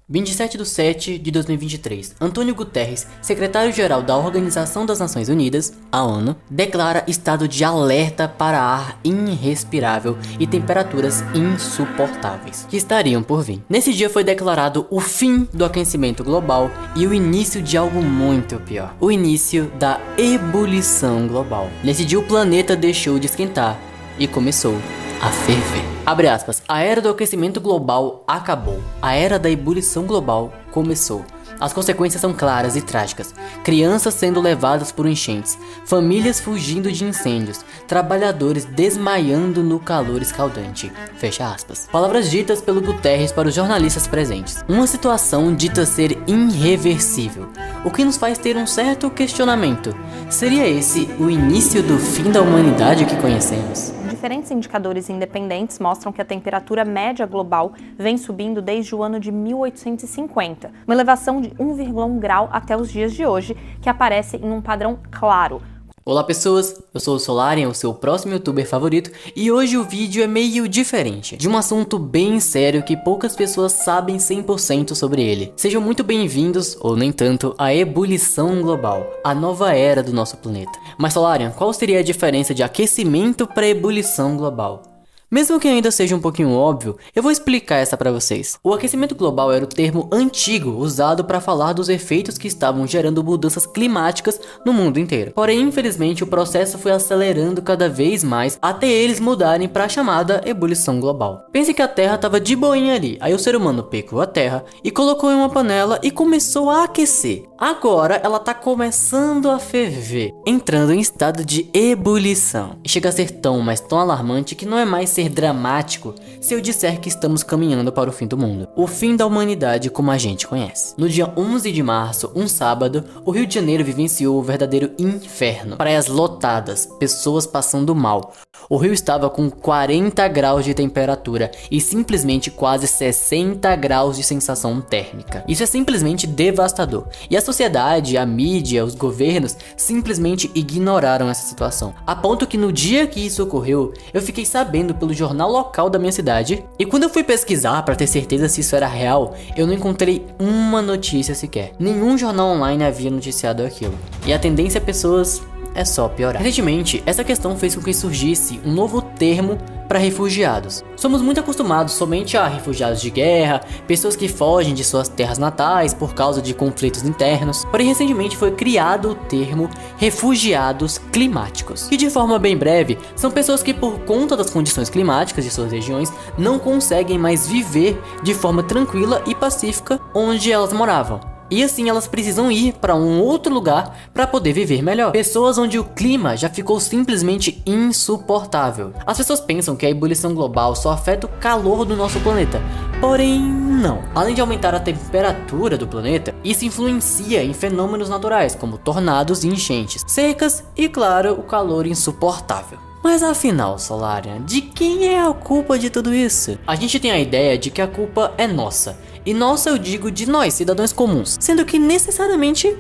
27/7/2023, Antônio Guterres, secretário-geral da Organização das Nações Unidas, a ONU, declara estado de alerta para ar irrespirável e temperaturas insuportáveis que estariam por vir. Nesse dia foi declarado o fim do aquecimento global e o início de algo muito pior, o início da ebulição global. Nesse dia o planeta deixou de esquentar e começou a ferver. Abre aspas, a era do aquecimento global acabou. A era da ebulição global começou. As consequências são claras e trágicas. Crianças sendo levadas por enchentes, famílias fugindo de incêndios, trabalhadores desmaiando no calor escaldante. Fecha aspas. Palavras ditas pelo Guterres para os jornalistas presentes. Uma situação dita ser irreversível, o que nos faz ter um certo questionamento. Seria esse o início do fim da humanidade que conhecemos? Diferentes indicadores independentes mostram que a temperatura média global vem subindo desde o ano de 1850, uma elevação de 1,1 grau até os dias de hoje, que aparece em um padrão claro. Olá pessoas, eu sou o Solarian, o seu próximo youtuber favorito, e hoje o vídeo é meio diferente, de um assunto bem sério que poucas pessoas sabem 100% sobre ele. Sejam muito bem-vindos, ou nem tanto, à ebulição global, a nova era do nosso planeta. Mas Solarian, qual seria a diferença de aquecimento para ebulição global? Mesmo que ainda seja um pouquinho óbvio, eu vou explicar essa pra vocês. O aquecimento global era o termo antigo usado para falar dos efeitos que estavam gerando mudanças climáticas no mundo inteiro. Porém, infelizmente, o processo foi acelerando cada vez mais até eles mudarem para a chamada ebulição global. Pense que a Terra estava de boinha ali, aí o ser humano pegou a Terra e colocou em uma panela e começou a aquecer. Agora ela tá começando a ferver, entrando em estado de ebulição. E chega a ser tão, mas tão alarmante que não é mais ser dramático se eu disser que estamos caminhando para o fim do mundo. O fim da humanidade como a gente conhece. No dia 11 de março, um sábado, o Rio de Janeiro vivenciou o verdadeiro inferno. Praias lotadas, pessoas passando mal. O rio estava com 40 graus de temperatura e simplesmente quase 60 graus de sensação térmica. Isso é simplesmente devastador. E a sociedade, a mídia, os governos simplesmente ignoraram essa situação. A ponto que no dia que isso ocorreu, eu fiquei sabendo pelo jornal local da minha cidade. E quando eu fui pesquisar para ter certeza se isso era real, eu não encontrei uma notícia sequer. Nenhum jornal online havia noticiado aquilo. E a tendência é pessoas é só piorar. Recentemente, essa questão fez com que surgisse um novo termo para refugiados. Somos muito acostumados somente a refugiados de guerra, pessoas que fogem de suas terras natais por causa de conflitos internos. Porém, recentemente foi criado o termo refugiados climáticos, que de forma bem breve, são pessoas que por conta das condições climáticas de suas regiões, não conseguem mais viver de forma tranquila e pacífica onde elas moravam. E assim elas precisam ir para um outro lugar para poder viver melhor. Pessoas onde o clima já ficou simplesmente insuportável. As pessoas pensam que a ebulição global só afeta o calor do nosso planeta. Porém, não. Além de aumentar a temperatura do planeta, isso influencia em fenômenos naturais como tornados e enchentes, secas e, claro, o calor insuportável. Mas afinal, Solarian, de quem é a culpa de tudo isso? A gente tem a ideia de que a culpa é nossa. E nossa eu digo de nós, cidadãos comuns. Sendo que necessariamente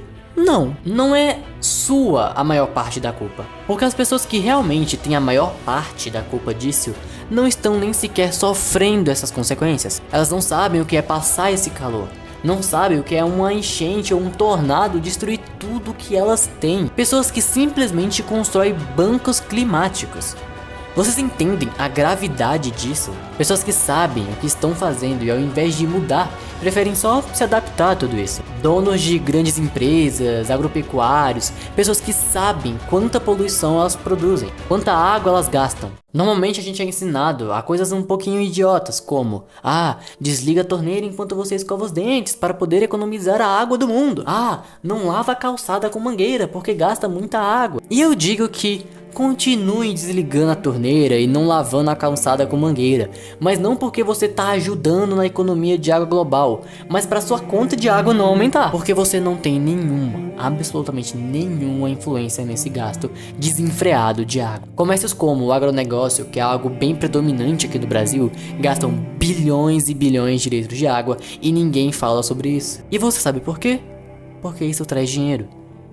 não é sua a maior parte da culpa. Porque as pessoas que realmente têm a maior parte da culpa disso não estão nem sequer sofrendo essas consequências. Elas não sabem o que é passar esse calor. Não sabem o que é uma enchente ou um tornado destruir tudo que elas têm. Pessoas que simplesmente constroem bancos climáticos. Vocês entendem a gravidade disso? Pessoas que sabem o que estão fazendo e ao invés de mudar, preferem só se adaptar a tudo isso. Donos de grandes empresas, agropecuários, pessoas que sabem quanta poluição elas produzem, quanta água elas gastam. Normalmente a gente é ensinado a coisas um pouquinho idiotas, como desliga a torneira enquanto você escova os dentes para poder economizar a água do mundo. Não lava a calçada com mangueira porque gasta muita água. E eu digo que continue desligando a torneira e não lavando a calçada com mangueira, mas não porque você tá ajudando na economia de água global, mas para sua conta de água não aumentar, porque você não tem absolutamente nenhuma influência nesse gasto desenfreado de água. Comércios como o agronegócio, que é algo bem predominante aqui no Brasil, gastam bilhões e bilhões de litros de água e ninguém fala sobre isso. E você sabe por quê? Porque isso traz dinheiro.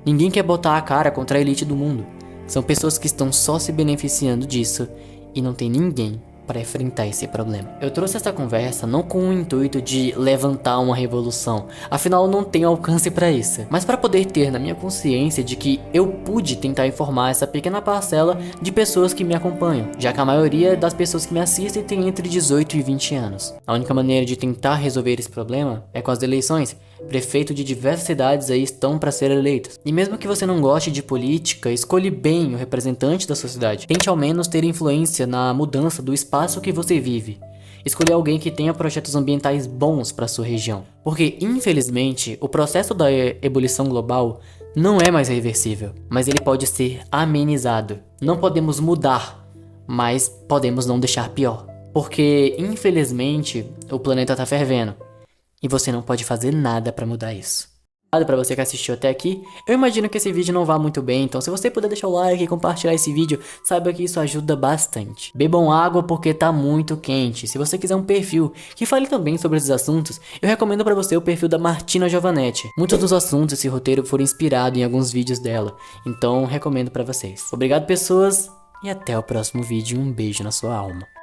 Ninguém quer botar a cara contra a elite do mundo. São pessoas que estão só se beneficiando disso e não tem ninguém para enfrentar esse problema. Eu trouxe essa conversa não com o intuito de levantar uma revolução, afinal não tenho alcance para isso, mas para poder ter na minha consciência de que eu pude tentar informar essa pequena parcela de pessoas que me acompanham, já que a maioria das pessoas que me assistem tem entre 18 e 20 anos. A única maneira de tentar resolver esse problema é com as eleições. Prefeitos de diversas cidades aí estão para ser eleitos. E mesmo que você não goste de política, escolha bem o representante da sua cidade. Tente ao menos ter influência na mudança do espaço que você vive. Escolha alguém que tenha projetos ambientais bons para sua região. Porque, infelizmente, o processo da ebulição global não é mais reversível, mas ele pode ser amenizado. Não podemos mudar, mas podemos não deixar pior. Porque, infelizmente, o planeta tá fervendo. E você não pode fazer nada pra mudar isso. Obrigado pra você que assistiu até aqui. Eu imagino que esse vídeo não vá muito bem, então se você puder deixar o like e compartilhar esse vídeo, saiba que isso ajuda bastante. Bebam água porque tá muito quente. Se você quiser um perfil que fale também sobre esses assuntos, eu recomendo pra você o perfil da Martina Giovanetti. Muitos dos assuntos desse roteiro foram inspirados em alguns vídeos dela, então recomendo pra vocês. Obrigado, pessoas, e até o próximo vídeo. Um beijo na sua alma.